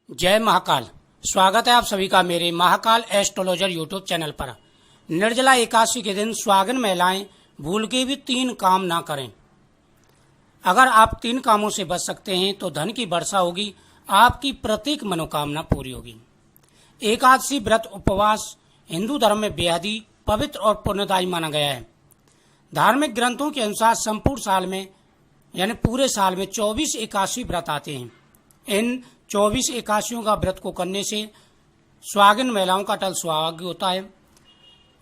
जय महाकाल। स्वागत है आप सभी का मेरे महाकाल एस्ट्रोलॉजर यूट्यूब चैनल पर। निर्जला एकादशी के दिन सुहागिन महिलाएं भूल के भी 3 काम ना करें। अगर आप 3 कामों से बच सकते हैं तो धन की वर्षा होगी, आपकी प्रत्येक मनोकामना पूरी होगी। एकादशी व्रत उपवास हिंदू धर्म में बेहद ही पवित्र और पुण्यदायी माना गया है। धार्मिक ग्रंथों के अनुसार संपूर्ण साल में यानी पूरे साल में 24 एकादशी व्रत आते हैं। इन 24 एकादशियों का व्रत को करने से सुहागिन महिलाओं का अटल सौभाग्य होता है,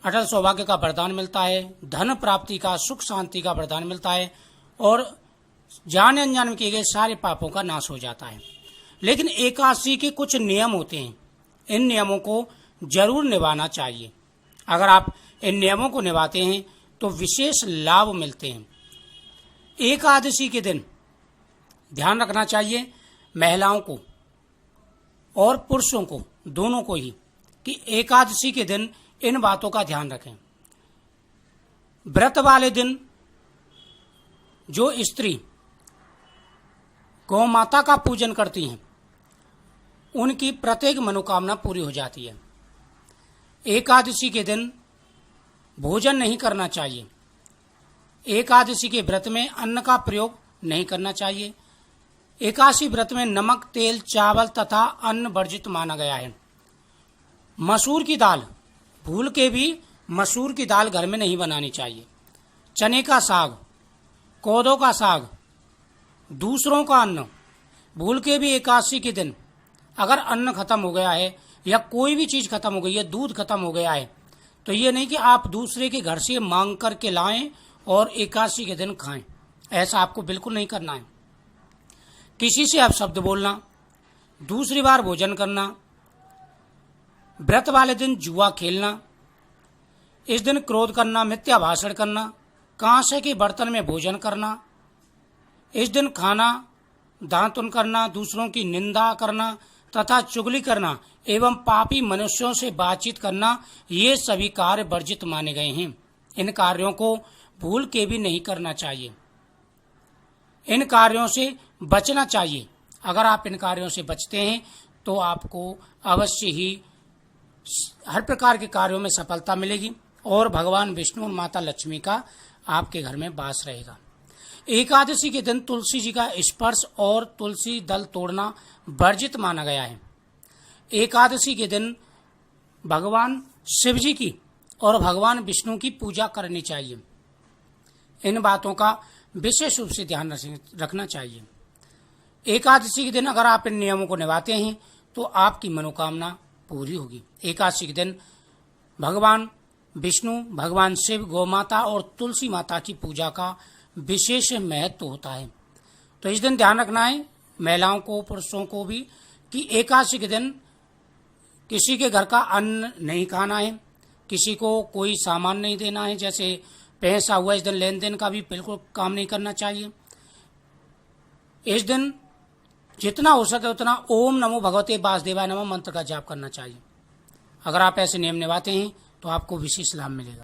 अटल सौभाग्य का वरदान मिलता है, धन प्राप्ति का, सुख शांति का वरदान मिलता है और जाने अनजाने में किए गए सारे पापों का नाश हो जाता है। लेकिन एकादशी के कुछ नियम होते हैं, इन नियमों को जरूर निभाना चाहिए। अगर आप इन नियमों को निभाते हैं तो विशेष लाभ मिलते हैं। एकादशी के दिन ध्यान रखना चाहिए महिलाओं को और पुरुषों को, दोनों को ही, कि एकादशी के दिन इन बातों का ध्यान रखें। व्रत वाले दिन जो स्त्री गौ माता का पूजन करती हैं उनकी प्रत्येक मनोकामना पूरी हो जाती है। एकादशी के दिन भोजन नहीं करना चाहिए। एकादशी के व्रत में अन्न का प्रयोग नहीं करना चाहिए। एकादशी व्रत में नमक, तेल, चावल तथा अन्न वर्जित माना गया है। मसूर की दाल, भूल के भी मसूर की दाल घर में नहीं बनानी चाहिए। चने का साग, कोदो का साग, दूसरों का अन्न, भूल के भी एकादशी के दिन अगर अन्न खत्म हो गया है या कोई भी चीज खत्म हो गई है, दूध खत्म हो गया है, तो ये नहीं कि आप दूसरे के घर से मांग करके लाएं और एकादशी के दिन खाएं। ऐसा आपको बिल्कुल नहीं करना है। किसी से अपशब्द बोलना, दूसरी बार भोजन करना, व्रत वाले दिन जुआ खेलना, इस दिन क्रोध करना, मिथ्या भाषण करना, कांसे के बर्तन में भोजन करना, इस दिन खाना, दांतुन करना, दूसरों की निंदा करना तथा चुगली करना एवं पापी मनुष्यों से बातचीत करना, ये सभी कार्य वर्जित माने गए हैं। इन कार्यों को भूल के भी नहीं करना चाहिए। इन कार्यों से बचना चाहिए। अगर आप इन कार्यों से बचते हैं तो आपको अवश्य ही हर प्रकार के कार्यों में सफलता मिलेगी और भगवान विष्णु और माता लक्ष्मी का आपके घर में वास रहेगा। एकादशी के दिन तुलसी जी का स्पर्श और तुलसी दल तोड़ना वर्जित माना गया है। एकादशी के दिन भगवान शिव जी की और भगवान विष्णु की पूजा करनी चाहिए। इन बातों का विशेष रूप से ध्यान रखना चाहिए। एकादशी के दिन अगर आप इन नियमों को निभाते हैं तो आपकी मनोकामना पूरी होगी। एकादशी के दिन भगवान विष्णु, भगवान शिव, गौ माता और तुलसी माता की पूजा का विशेष महत्व होता है। तो इस दिन ध्यान रखना है महिलाओं को, पुरुषों को भी, कि एकादशी के दिन किसी के घर का अन्न नहीं खाना है, किसी को कोई सामान नहीं देना है, जैसे पैसा हुआ, इस दिन लेन देन का भी बिल्कुल काम नहीं करना चाहिए। इस दिन जितना हो सके उतना ओम नमो भगवते वासुदेवाय नमः मंत्र का जाप करना चाहिए। अगर आप ऐसे नियम निभाते हैं तो आपको विशेष लाभ मिलेगा।